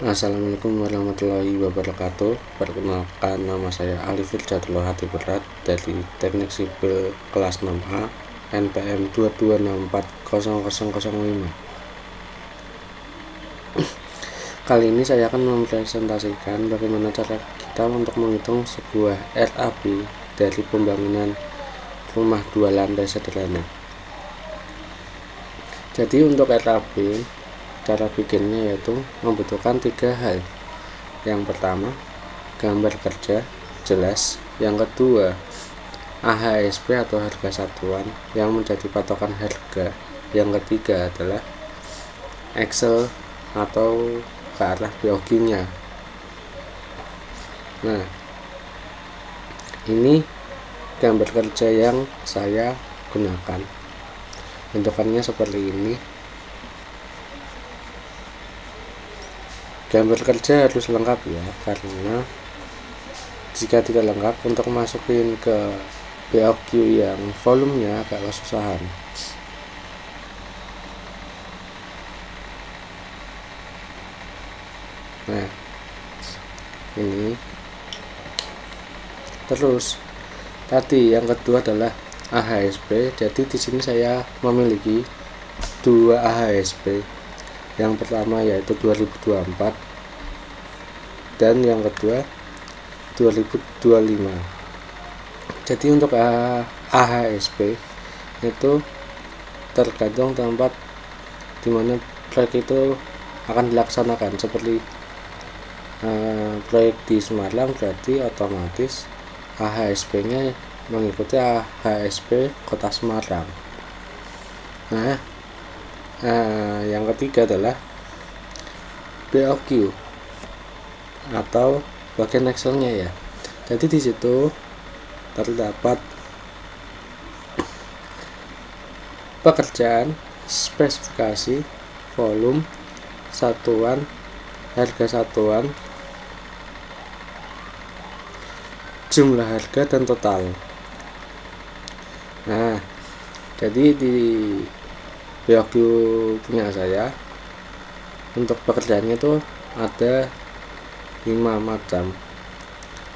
Assalamualaikum warahmatullahi wabarakatuh. Perkenalkan, nama saya Ali Firjatullah Hati Berat dari Teknik Sipil kelas 6A NPM 226400005. Kali ini saya akan mempresentasikan bagaimana cara kita untuk menghitung sebuah RAB dari pembangunan rumah 2 lantai sederhana. Jadi untuk RAB, cara bikinnya yaitu membutuhkan 3 hal. Yang pertama, gambar kerja jelas. Yang kedua, AHSP atau harga satuan yang menjadi patokan harga. Yang ketiga adalah Excel atau ke arah BOQ-nya. Nah, ini gambar kerja yang saya gunakan. Bentukannya seperti ini. Gambar kerja harus lengkap ya, karena jika tidak lengkap untuk masukin ke BOQ yang volumenya agak kesusahan. Nah, ini terus tadi yang kedua adalah AHSP. Jadi di sini saya memiliki 2 AHSP. Yang pertama yaitu 2024 dan yang kedua 2025. Jadi untuk AHSP itu tergantung tempat dimana proyek itu akan dilaksanakan. Seperti proyek di Semarang, berarti otomatis AHSP-nya mengikuti AHSP Kota Semarang. Nah, yang ketiga adalah BOQ atau bagian Excel-nya ya. Jadi di situ terdapat pekerjaan, spesifikasi, volume, satuan, harga satuan, jumlah harga dan total. Nah, jadi di BOQ punya saya untuk pekerjaannya itu ada 5 macam,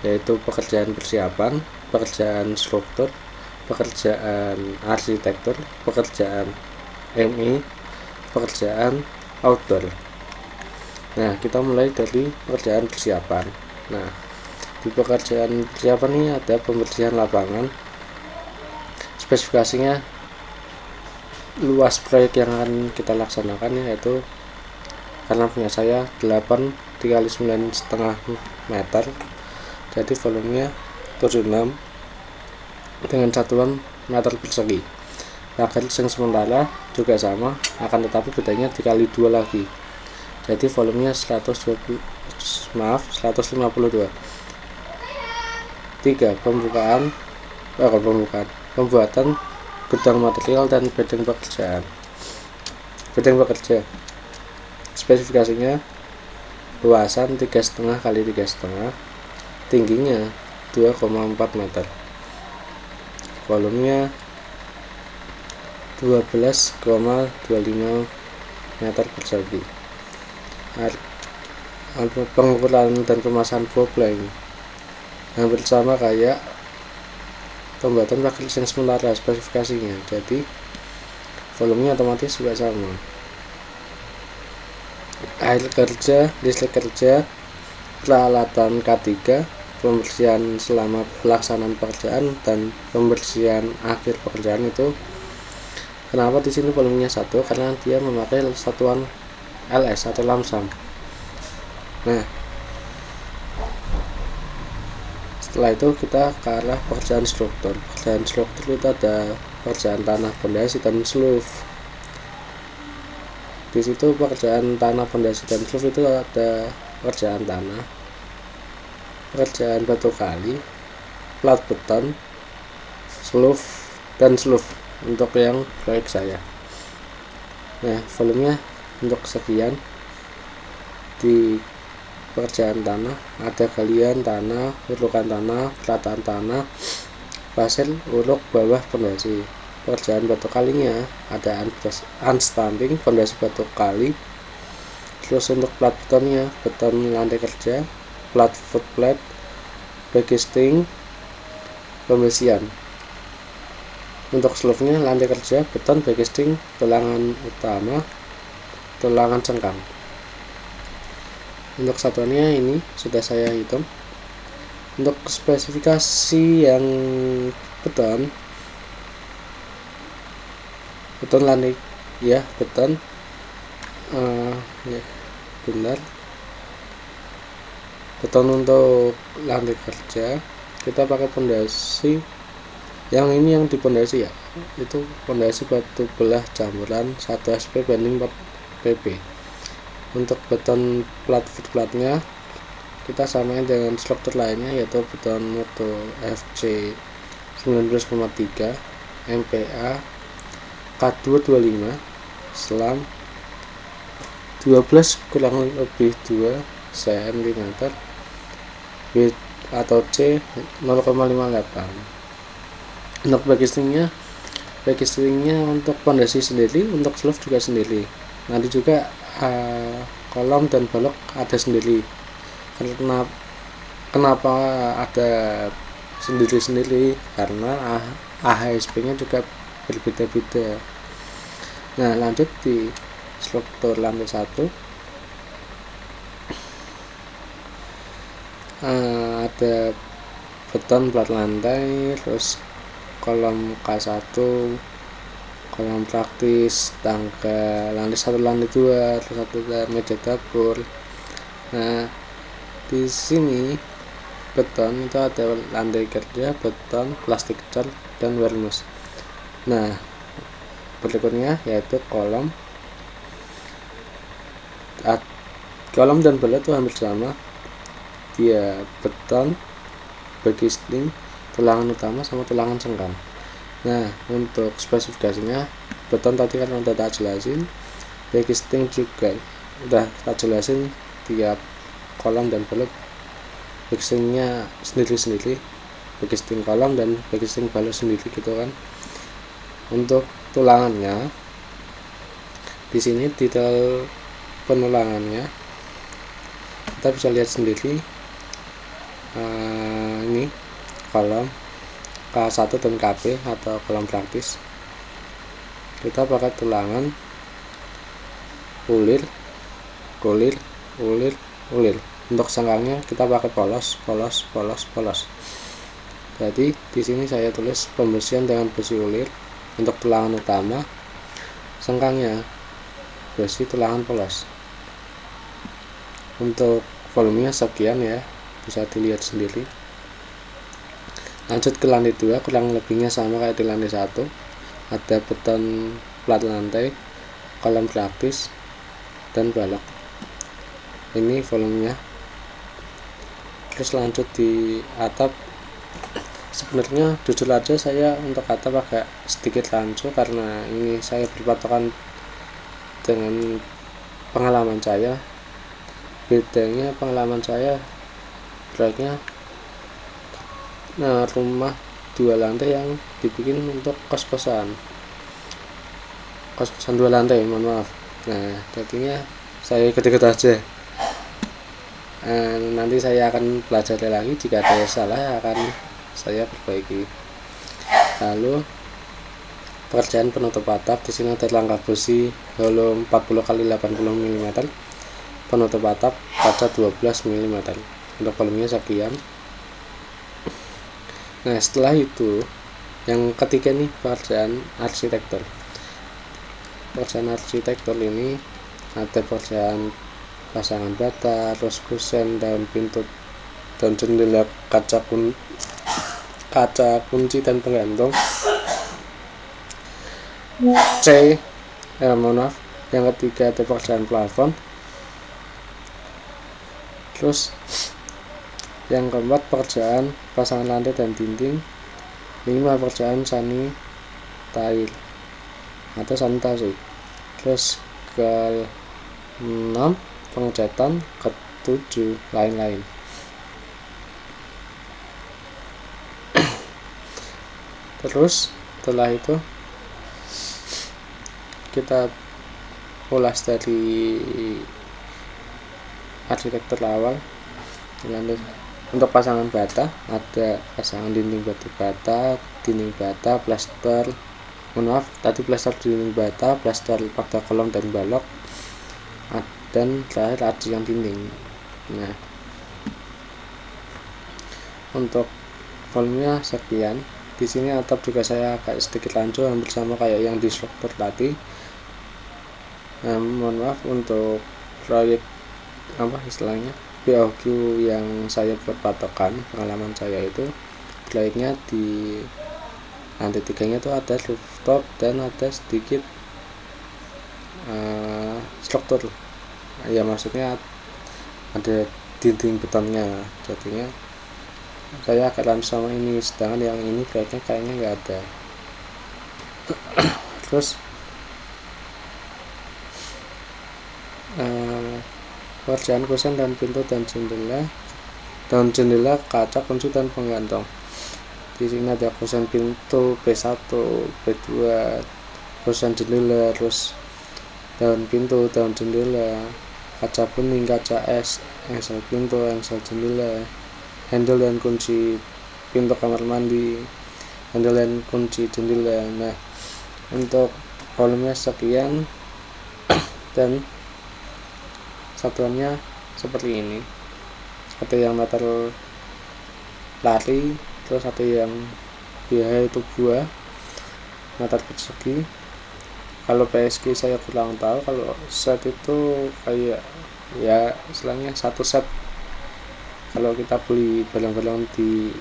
yaitu pekerjaan persiapan, pekerjaan struktur, pekerjaan arsitektur, pekerjaan MI, pekerjaan outdoor. Nah, kita mulai dari pekerjaan persiapan. Nah, di pekerjaan persiapan ini ada pembersihan lapangan. Spesifikasinya luas proyek yang akan kita laksanakan yaitu, karena punya saya 8 x 9,5 meter, jadi volumenya 76 dengan satuan meter persegi. Pagar yang sementara juga sama, akan tetapi bedanya dikali 2 lagi, jadi volumenya 152. 3. Pembuatan gudang material dan bedeng pekerjaan. Bedeng pekerja spesifikasinya luasan 3,5 x 3,5, tingginya 2,4 meter, volumenya 12,25 meter persegi. Pengukuran dan pemasangan boplang hampir sama kayak pembuatan pagar yang sementara spesifikasinya, jadi volumenya otomatis juga sama. Air kerja, listrik kerja, peralatan K3, pembersihan selama pelaksanaan pekerjaan dan pembersihan akhir pekerjaan itu. Kenapa di sini volumenya 1? Karena dia memakai satuan LS atau lamsam. Nah, setelah itu kita ke arah pekerjaan struktur. Pekerjaan struktur itu ada pekerjaan tanah, fondasi, dan sloof. Di situ pekerjaan tanah, fondasi, dan sloof itu ada pekerjaan tanah, pekerjaan batu kali, plat beton, sloof, dan sloof untuk yang proyek saya. Nah, volumenya untuk sekian. Di pekerjaan tanah ada galian tanah, urukan tanah, perataan tanah, pasir, uruk, bawah, fondasi. Pekerjaan batu kalinya ada unstamping, fondasi batu kali, Terus untuk plat betonnya, beton lantai kerja, plat foot plate, backcasting, pembersihan. Untuk sleeve-nya lantai kerja, beton, backcasting, tulangan utama, tulangan cengkang. Untuk satuannya ini sudah saya hitung. Untuk spesifikasi yang beton lantai ya, beton ya, benar. Beton untuk lantai kerja kita pakai pondasi yang ini, yang di pondasi ya, itu pondasi batu belah campuran 1 SP banding 4 PP. Untuk beton platnya kita samain dengan struktur lainnya, yaitu beton mutu FC 19,3 MPa K225 selam 12 kurang lebih 2 cm, B atau C 0,58. Untuk backcastingnya untuk pondasi sendiri, untuk sleeve juga sendiri. Nanti juga kolom dan balok ada sendiri. Kenapa ada sendiri-sendiri? Karena AHSP nya juga berbeda-beda. Nah, lanjut di struktur lantai 1. Ada beton plat lantai, terus kolom K1, kolom praktis, tangga lantai 1, lantai 2, terus ada meja dapur. Nah, di sini beton itu ada lantai kerja, beton, plastik cat, dan warmus. Nah, berikutnya yaitu kolom dan balet itu hampir sama, dia beton, backcasting, tulangan utama sama tulangan cengkang. Nah, untuk spesifikasinya beton tadi kan udah tak jelasin, backcasting juga udah tak jelasin, tiap kolom dan balet backcastingnya sendiri-sendiri, backcasting kolom dan backcasting balet sendiri gitu kan. Untuk tulangannya di sini detail penulangannya kita bisa lihat sendiri. Ini kolom K1 dan KB atau kolom praktis, kita pakai tulangan ulir. Untuk sengkangnya kita pakai polos. Jadi di sini saya tulis pembersihan dengan besi ulir. Untuk tulangan utama, sengkangnya besi tulangan polos. Untuk volumenya sekian ya, bisa dilihat sendiri. Lanjut ke lantai 2, kurang lebihnya sama kayak di lantai 1. Ada beton plat lantai, kolom praktis, dan balok. Ini volumenya. Terus lanjut di atap. Sebenarnya jujur aja saya untuk atap agak sedikit rancu, karena ini saya berpatokan dengan pengalaman saya. Bedanya pengalaman saya proyeknya rumah 2 lantai yang dibikin untuk kos-kosan 2 lantai, mohon maaf. Nah, jadinya saya ikut-ikut aja. Nanti saya akan pelajari lagi, jika ada yang salah akan saya perbaiki. Lalu pekerjaan penutup atap, di sini ada rangka besi hollow 40 x 80 mm, penutup atap kaca 12 mm. Untuk volumenya sekian. Nah, setelah itu yang ketiga nih, pekerjaan arsitektur. Pekerjaan arsitektur ini ada pekerjaan pasangan bata, terus kusen, daun pintu, dan jendela, kaca kunci dan penggantung. Yang ketiga ada pekerjaan plafon. Terus yang keempat pekerjaan pasangan lantai dan dinding. 5 pekerjaan sanitail atau sanitasi. Terus ke 6 pengecatan, ke 7 lain-lain. Terus setelah itu kita ulas dari arsitektur awal. Untuk pasangan bata ada pasangan dinding batu bata, dinding bata, plaster, tadi plaster dinding bata, plaster pada kolom dan balok, dan terakhir arcian dinding. Nah, untuk volumenya sekian. Di sini atap juga saya agak sedikit lanjut, hampir sama kayak yang di struktur tadi. Mohon maaf untuk proyek istilahnya POQ yang saya buat patokan pengalaman saya itu proyeknya di lantai 3-nya itu ada rooftop dan ada sedikit struktur, ya maksudnya ada dinding betonnya, jadinya saya agak lanjut sama ini, sedangkan yang ini proyeknya kayaknya nggak ada. Terus pekerjaan kusen dan pintu dan jendela, kaca, kunci dan penggantung. Di sini ada kusen pintu P1, P2, kusen jendela, terus daun pintu, daun jendela, kaca bening, kaca es, engsel pintu, engsel jendela, handle dan kunci pintu kamar mandi, handle dan kunci jendela. Nah, untuk volumenya sekian dan satuannya seperti ini. Ada yang meter lari, terus ada yang biaya itu buah meter persegi. Kalau PSG saya kurang tahu, kalau set itu kayak ya istilahnya satu set. Kalau kita beli barang-barang di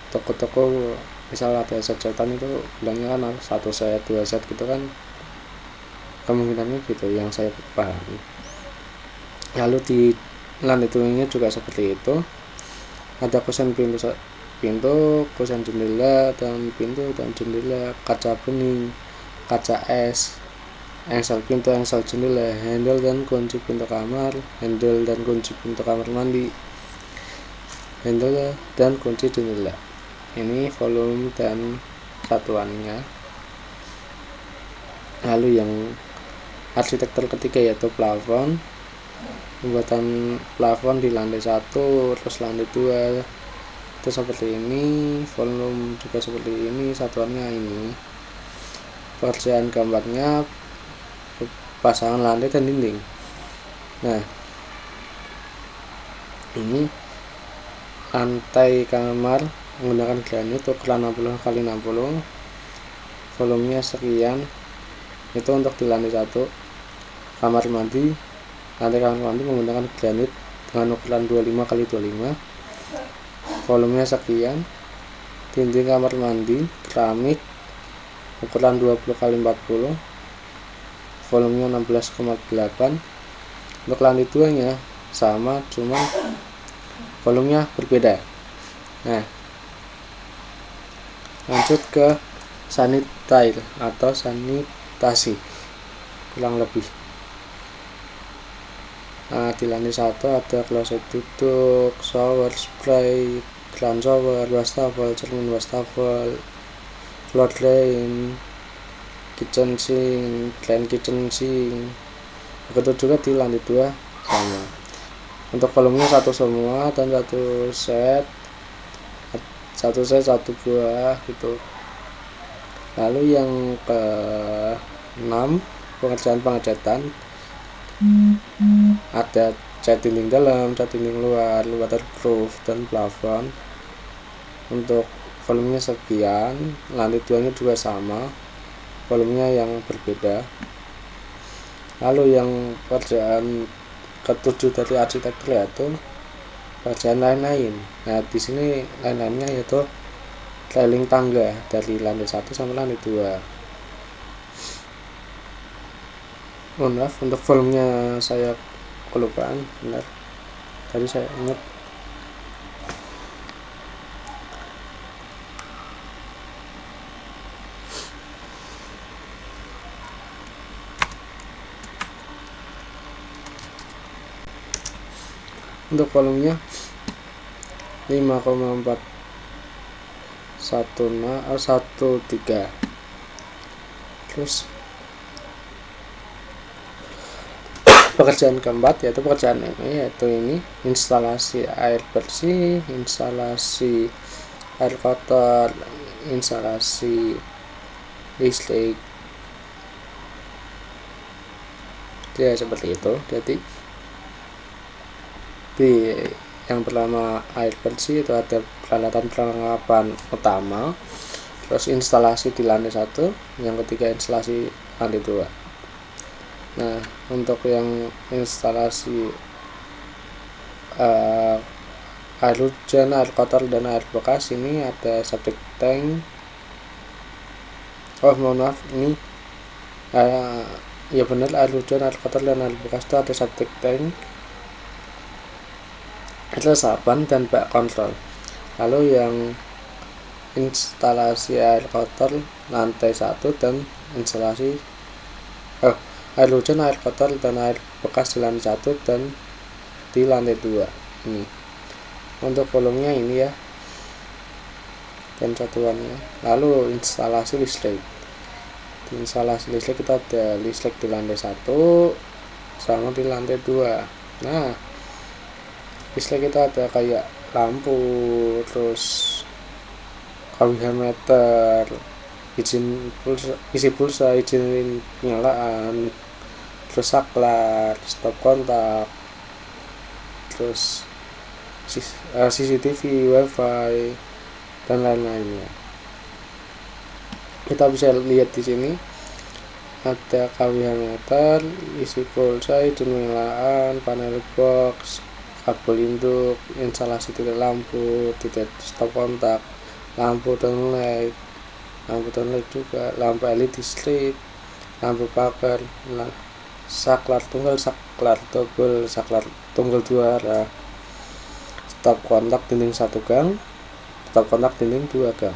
toko-toko, misal ada set-setan itu bilangnya kan satu set, 2 set gitu kan, kemungkinannya gitu yang saya pahami. Lalu di lantai 2-nya juga seperti itu, ada kusen pintu, kusen jendela, dan pintu dan jendela, kaca bening, kaca es, engsel pintu, engsel jendela, handle dan kunci pintu kamar, handle dan kunci pintu kamar mandi, handle dan kunci jendela. Ini volume dan satuannya. Lalu yang arsitektur ketiga yaitu plafon. Pembuatan plafon di lantai 1, terus lantai 2 itu seperti ini, volume juga seperti ini, satuannya ini. Pekerjaan gambarnya pasangan lantai dan dinding. Nah, ini lantai kamar menggunakan granit ukuran 60 x 60, volumenya sekian. Itu untuk di lantai 1. Kamar mandi, lantai kamar mandi menggunakan granit dengan ukuran 25 x 25, volumenya sekian. Dinding kamar mandi keramik ukuran 20 x 40, volumenya 16,8. Untuk lantai 2 nya sama, cuma volumenya berbeda. Nah, lanjut ke sanitile atau sanitasi kurang lebih. Nah, di lantai 1 ada kloset duduk, shower, spray, keran shower, wastafel, cermin wastafel, floor drain, kitchen sink, drain kitchen sink. Begitu juga di lantai 2 sama. Untuk volumenya satu semua dan satu set satu buah gitu. Lalu yang ke-6, pengerjaan pengecatan. Ada cat dinding dalam, cat dinding luar, waterproof, dan plafon. Untuk volumenya sekian. Lantai 2 nya juga sama, volumenya yang berbeda. Lalu yang pekerjaan ke-7 dari arsitektur yaitu pekerjaan lain-lain. Nah, di sini lain-lainnya yaitu railing tangga dari lantai 1 sampai lantai 2. Maaf, untuk volumenya saya kelupaan, benar. Tadi saya ingat. Untuk volumenya 5,413. Terus pekerjaan keempat yaitu pekerjaan ini instalasi air bersih, instalasi air kotor, instalasi listrik. Ya seperti itu. Jadi di yang pertama air bersih itu ada peralatan utama, terus instalasi di lantai 1, yang ketiga instalasi lantai 2. Nah, untuk yang instalasi air hujan, air kotor, dan air bekas ini ada septic tank. Oh mohon maaf, ini ya benar, air hujan, air kotor, dan air bekas itu ada septic tank, resapan, dan bak kontrol. Lalu yang instalasi air kotor lantai 1 dan instalasi air hujan, air kotor, dan air bekas di lantai 1 dan di lantai 2 ini. Untuk volumenya ini ya, dan satuannya. Lalu instalasi listrik. Di instalasi listrik kita ada listrik di lantai 1 sama di lantai 2. Nah, listrik kita ada kayak lampu, terus KWH meter, isi pulsa, izin penyalaan, terus saklar, stop kontak, terus CCTV, wifi, dan lain-lainnya. Kita bisa lihat di sini ada KWH meter, isi pulsa, izin penyalaan, panel box, kabel induk, instalasi titik lampu, titik stop kontak, lampu downlight juga, lampu LED strip, lampu pagar, saklar tunggal, saklar double, saklar tunggal 2 arah, stop kontak dinding 1 gang, stop kontak dinding 2 gang.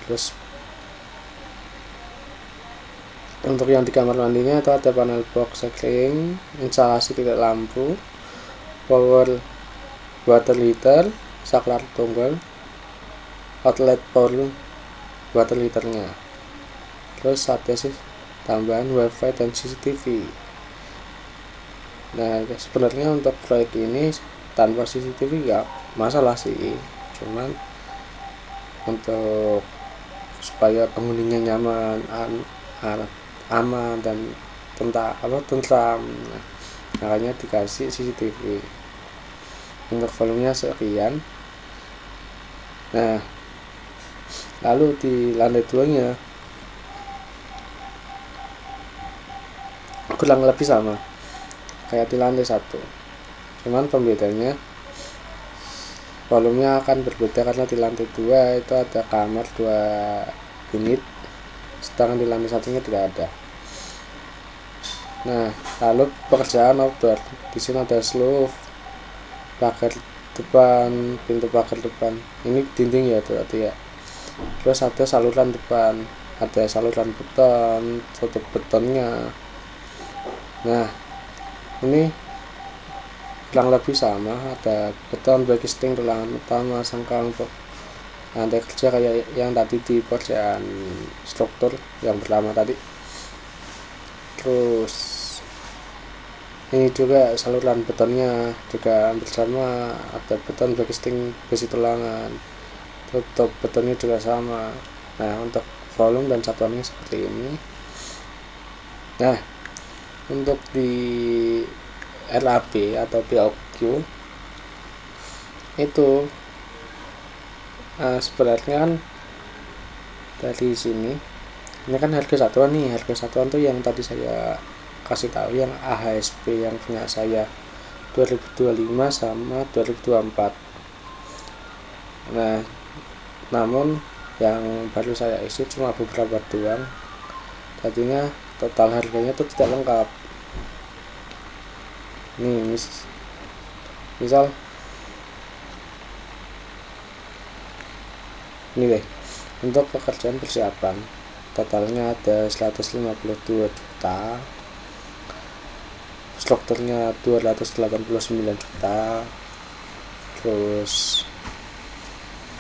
Terus untuk yang di kamar mandinya itu ada panel box cycling, instalasi titik lampu, power water heater, saklar tunggal, outlet power water heaternya. Terus ada sih tambahan wifi dan CCTV. Nah, sebenarnya untuk proyek ini tanpa CCTV ya masalah sih, cuman untuk supaya penghuninya nyaman, aman, dan tentram, makanya dikasih CCTV. Untuk volumenya sekian. Nah, lalu di lantai 2 nya kurang lebih sama kayak di lantai 1, cuman pembedanya volumenya akan berbeda karena di lantai 2 itu ada kamar 2 unit, sedangkan di lantai 1 nya tidak ada. Nah, lalu pekerjaan outdoor, di sini ada roof, pagar depan, pintu pagar depan, ini dinding ya berarti ya. Terus ada saluran depan, ada saluran beton, tutup betonnya. Nah, ini kurang lebih sama, ada beton, backisting, ruangan utama, sangkang untuk lantai kerja kayak yang tadi di pekerjaan struktur yang pertama tadi. Terus ini juga saluran betonnya juga bersama, ada beton, backisting, besi tulangan, tutup betonnya juga sama. Nah, untuk volume dan satuannya seperti ini. Nah, untuk di LAB atau POQ itu sebenarnya kan dari sini, ini kan harga satuan nih, harga satuan tuh yang tadi saya kasih tahu, yang AHSP yang punya saya 2025 sama 2024. Nah, namun yang baru saya isi cuma beberapa doang, tadinya total harganya itu tidak lengkap. Nih misal ini deh, untuk pekerjaan persiapan totalnya ada 152 juta, strukturnya 289 juta, terus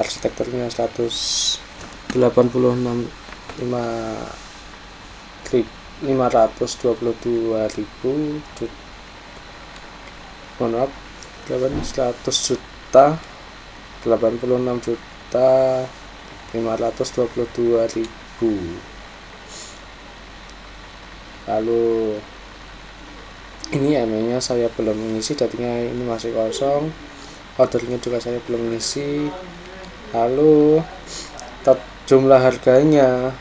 arsitekturnya 522.000 mohon maaf 100 juta 86 juta 522.000. Lalu ini emailnya saya belum mengisi, jadinya ini masih kosong. Ordernya juga saya belum mengisi. Lalu jumlah harganya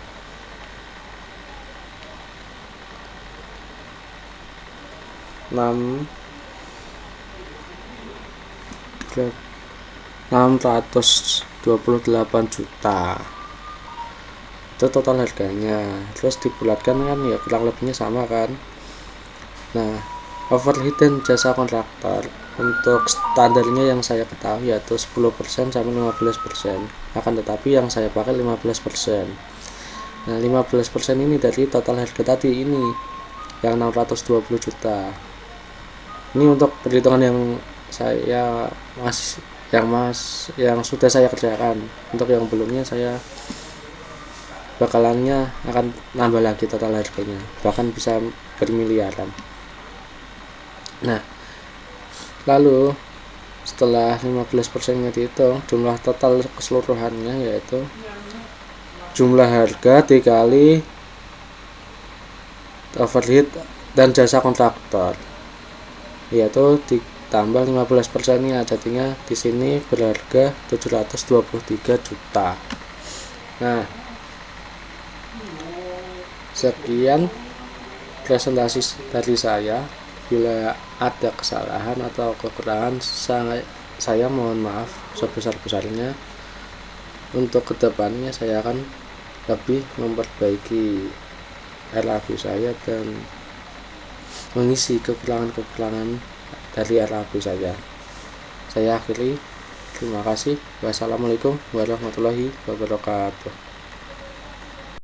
628 juta, itu total harganya. Terus dibulatkan kan ya kurang lebihnya sama kan. Nah, overhead dan jasa kontraktor untuk standarnya yang saya ketahui yaitu 10% sampai 15%, akan tetapi yang saya pakai 15%. Nah, 15% ini dari total harga tadi ini yang 620 juta. Ini untuk perhitungan yang saya yang sudah saya kerjakan. Untuk yang belumnya saya bakalannya akan nambah lagi total harganya, bahkan bisa bermiliaran. Nah, lalu setelah 15% nya dihitung, jumlah total keseluruhannya yaitu jumlah harga dikali overhead dan jasa kontraktor, yaitu ditambah 15% nya, jadinya di sini berharga 723 juta. Nah, sekian presentasi dari saya. Bila ada kesalahan atau kekurangan, saya mohon maaf sebesar-besarnya. Untuk kedepannya saya akan lebih memperbaiki RAB saya dan mengisi kekurangan-kekurangan dari RAB saya. Saya akhiri, terima kasih. Wassalamualaikum warahmatullahi wabarakatuh.